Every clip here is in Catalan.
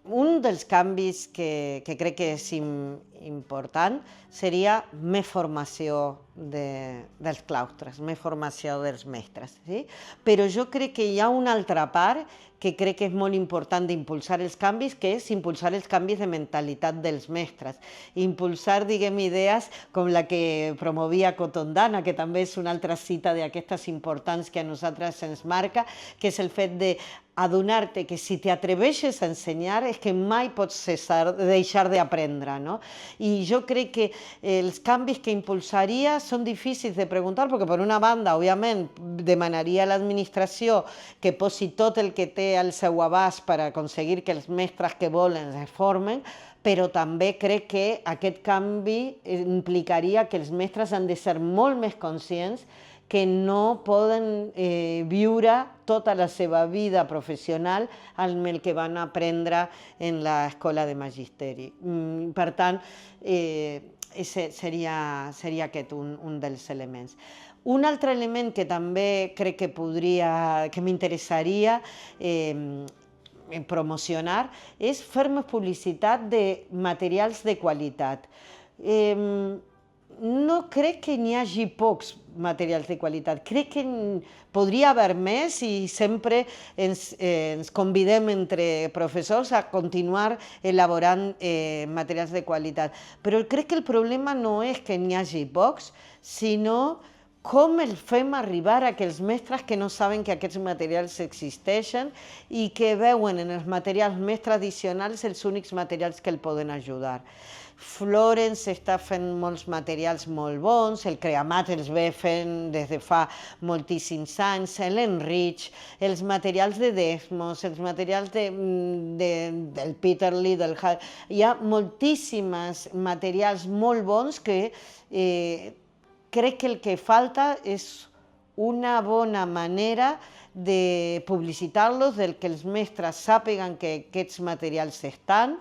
un dels canvis que crec que és important seria més formació dels claustres, més formació dels mestres. Sí? Però jo crec que hi ha una altra part que crec que és molt important d'impulsar els canvis, que és impulsar els canvis de mentalitat dels mestres. Impulsar, diguem, idees com la que promovia Cotondana, que també és una altra cita d'aquestes importants que a nosaltres ens marca, que és el fet de adonar-te que si t'atreveixes a ensenyar és que mai pots deixar d'aprendre. No? I jo crec que els canvis que impulsaria són difícils de preguntar, perquè per una banda, òbviament, demanaria a l'administració que posi tot el que té al seu abast per aconseguir que els mestres que volen es formen, però també crec que aquest canvi implicaria que els mestres han de ser molt més conscients que no poden viure tota la seva vida professional amb el que van aprendre en l'escola de magisteri. Per tant, seria aquest un dels elements. Un altre element que també crec que m'interessaria promocionar és fer més publicitat de materials de qualitat. No crec que n'hi hagi pocs materials de qualitat. Crec que podria haver més i sempre ens convidem entre professors a continuar elaborant materials de qualitat. Però crec que el problema no és que n'hi hagi pocs, sinó com el fem arribar a aquells mestres que no saben que aquests materials existeixen i que veuen en els materials més tradicionals els únics materials que el poden ajudar. Florence està fent molts materials molt bons, el Creamat els ve fent des de fa moltíssims anys, l'Enrich, els materials de Desmos, els materials del Peter Lee, hi ha moltíssims materials molt bons que crec que el que falta és una bona manera de publicitar-los, que els mestres sàpiguen que aquests materials estan,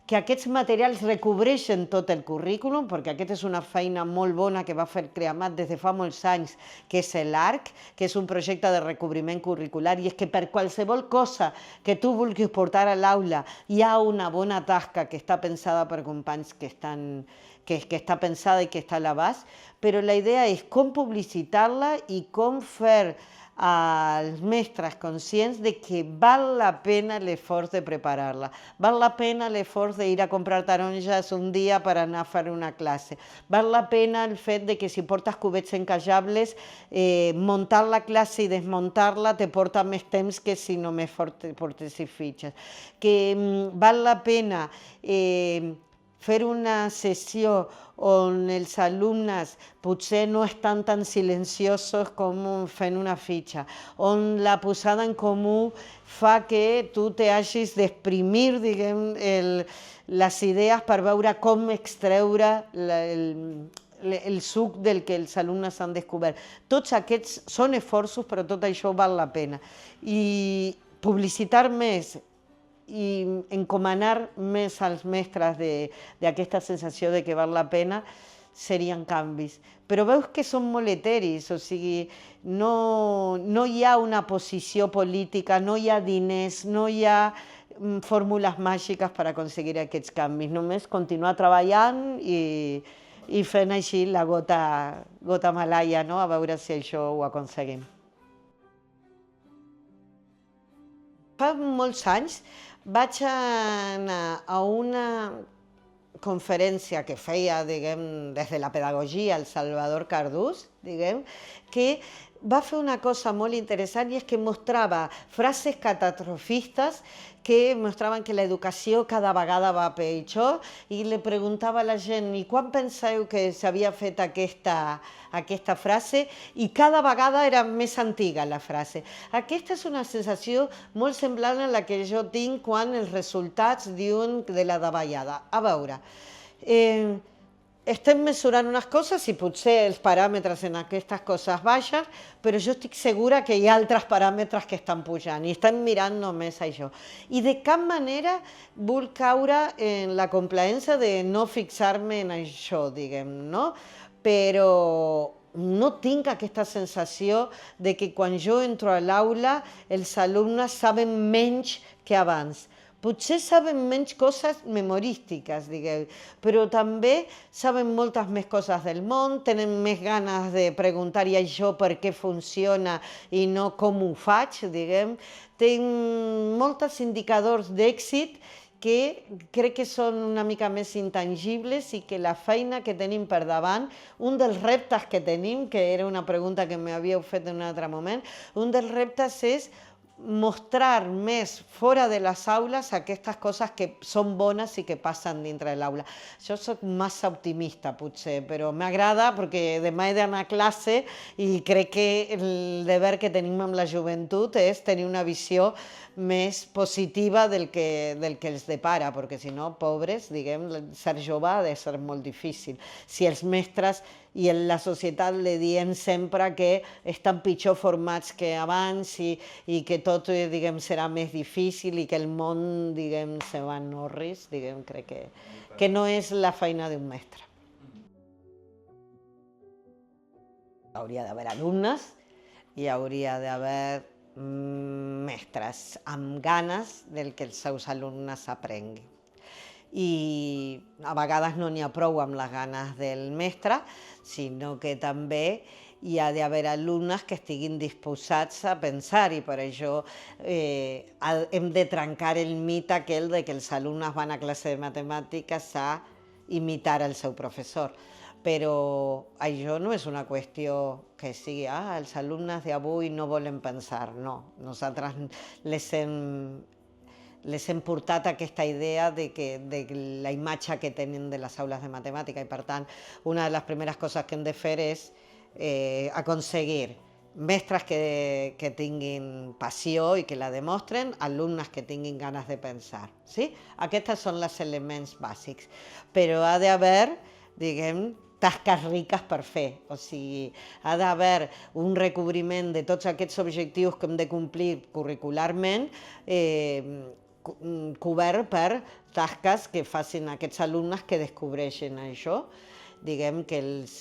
que aquests materials recobreixen tot el currículum, perquè aquesta és una feina molt bona que va fer Creamat des de fa molts anys, que és l'ARC, que és un projecte de recobriment curricular, i és que per qualsevol cosa que tu vulguis portar a l'aula hi ha una bona tasca que està pensada per companys que està pensada i que està a l'abast, però la idea és com publicitar-la i com fer als mestres conscients de que val la pena l'esforç de preparar-la, val la pena l'esforç d'ir a comprar taronges un dia per anar a fer una classe, val la pena el fet de que si portes cubets encajables, muntar la classe i desmuntar-la te porta més temps que si només portessis fitxes, que val la pena fer una sessió on els alumnes potser no estan tan silenciosos com fent una fitxa, on la posada en comú fa que tu t'hagis d'exprimir, diguem, les idees per veure com extreure el suc del que els alumnes han descobert. Tots aquests són esforços, però tot això val la pena. I publicitar més i encomanar més als mestres d'aquesta sensació de que val la pena serien canvis. Però veus que són molt eteris, o sigui, no hi ha una posició política, no hi ha diners, no hi ha fórmules màgiques per aconseguir aquests canvis, només continuar treballant i fent així la gota malaia, no? A veure si això ho aconseguim. Fa molts anys vaig anar a una conferència que feia, diguem, des de la pedagogia el Salvador Cardús, diguem, que va fer una cosa molt interessant i és que mostrava frases catastrofistes que mostraven que l'educació cada vegada va pitjor i li preguntava a la gent i quan penseu que s'havia fet aquesta frase i cada vegada era més antiga la frase. Aquesta és una sensació molt semblant a la que jo tinc quan els resultats diuen de la davallada. A veure, estem mesurant unes coses i potser els paràmetres en aquestes coses baixen, però jo estic segura que hi ha altres paràmetres que estan pujant i estem mirant només això. I de cap manera vull caure en la complaença de no fixar-me en això, diguem, no? Però no tinc aquesta sensació de que quan jo entro a l'aula els alumnes saben menys que abans. potser saben menys coses memorístiques, diguem, però també saben moltes més coses del món, tenen més ganes de preguntar i això per què funciona i no com ho faig, diguem. Tenen molts indicadors d'èxit que crec que són una mica més intangibles i que la feina que tenim per davant, un dels reptes que tenim, que era una pregunta que m'havíeu fet en un altre moment, un dels reptes és mostrar més fora de les aules aquestes coses que són bones i que passen dintre de l'aula. Jo soc massa optimista, potser, però m'agrada perquè demà he d'anar a classe i crec que el deber que tenim amb la joventut és tenir una visió més positiva del que els depara, perquè si no, pobres, diguem, ser jove ha de ser molt difícil. Si els mestres i la societat li diem sempre que estan pitjor formats que abans i que tot, diguem, serà més difícil i que el món, diguem, se va en orris, diguem, crec que no és la feina d'un mestre. Hauria d'haver alumnes i hauria d'haver mestres amb ganes del que els seus alumnes aprenguin. I a vegades no n'hi ha prou amb les ganes del mestre, sinó que també hi ha d'haver alumnes que estiguin disposats a pensar i per això hem de trencar el mite aquell de que els alumnes van a classe de matemàtiques a imitar el seu professor. Però això no és una qüestió que sigui els alumnes d'avui no volen pensar, no. Nosaltres les hem portat aquesta idea de la imatge que tenen de les aules de matemàtica i, per tant, una de les primeres coses que hem de fer és aconseguir mestres que tinguin passió i que la demostren, alumnes que tinguin ganes de pensar. Aquests són els elements bàsics, però ha d'haver, diguem, tasques riques per fer, o sigui, ha d'haver un recobriment de tots aquests objectius que hem de complir curricularment cobert per tasques que facin aquests alumnes que descobreixen això, diguem, que els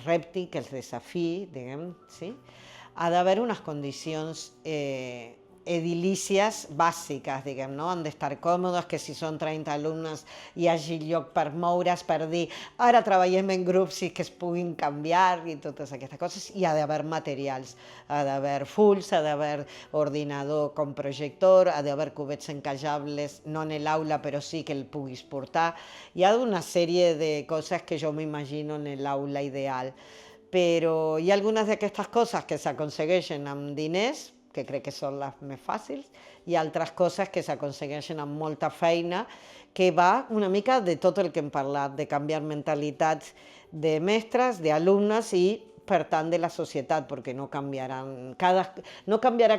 repti, que els desafiï, diguem, sí? Ha d'haver unes condicions edilícies bàsiques, diguem, no? Han d'estar còmodes, que si són 30 alumnes hi hagi lloc per moure's, per dir ara treballem en grups i que es puguin canviar i totes aquestes coses. Hi ha d'haver materials, ha d'haver fulls, ha d'haver ordinador com projector, ha d'haver cubets encajables, no en l'aula però sí que el puguis portar. Hi ha una sèrie de coses que jo m'imagino en l'aula ideal, però hi ha algunes d'aquestes coses que s'aconsegueixen amb diners, que crec que són les més fàcils, i altres coses que s'aconsegueixen amb molta feina, que va una mica de tot el que hem parlat, de canviar mentalitats de mestres, d'alumnes i, per tant, de la societat, perquè no canviarà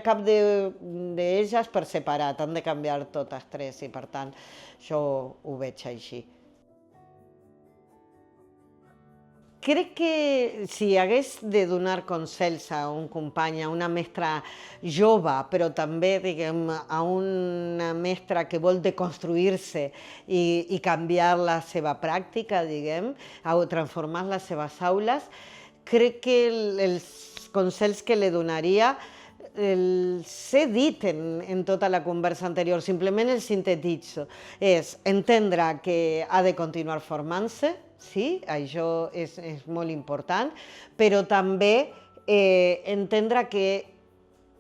cap d'elles per separat, han de canviar totes tres i, per tant, jo ho veig així. Crec que si hagués de donar consells a un company, a una mestra jove, però també, diguem, a una mestra que vol deconstruir-se i canviar la seva pràctica, diguem, o transformar les seves aules, crec que els consells que li donaria els he dit en tota la conversa anterior, simplement els sintetitzo. És entendre que ha de continuar formant-se, sí, això és molt important, però també entendre que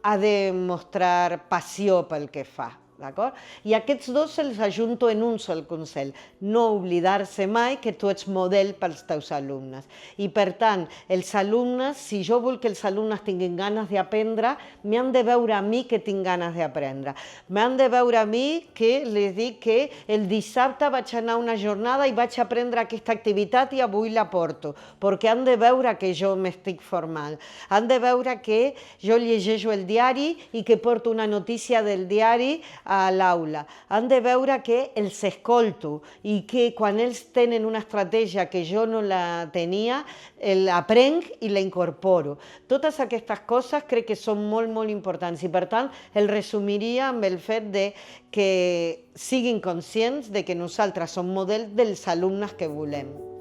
ha de mostrar passió pel que fa. I aquests dos els ajunto en un sol consell, no oblidar-se mai que tu ets model pels teus alumnes. I per tant, els alumnes, si jo vull que els alumnes tinguin ganes d'aprendre, m'han de veure a mi que tinc ganes d'aprendre. M'han de veure a mi que les dic que el dissabte vaig anar a una jornada i vaig aprendre aquesta activitat i avui la porto, perquè han de veure que jo m'estic formant. Han de veure que jo llegeixo el diari i que porto una notícia del diari a l'aula. Han de veure que els escolto i que quan ells tenen una estratègia que jo no la tenia, l'aprenc i la incorporo. Totes aquestes coses crec que són molt, molt importants i, per tant, el resumiria amb el fet de que siguin conscients de que nosaltres som model dels alumnes que volem.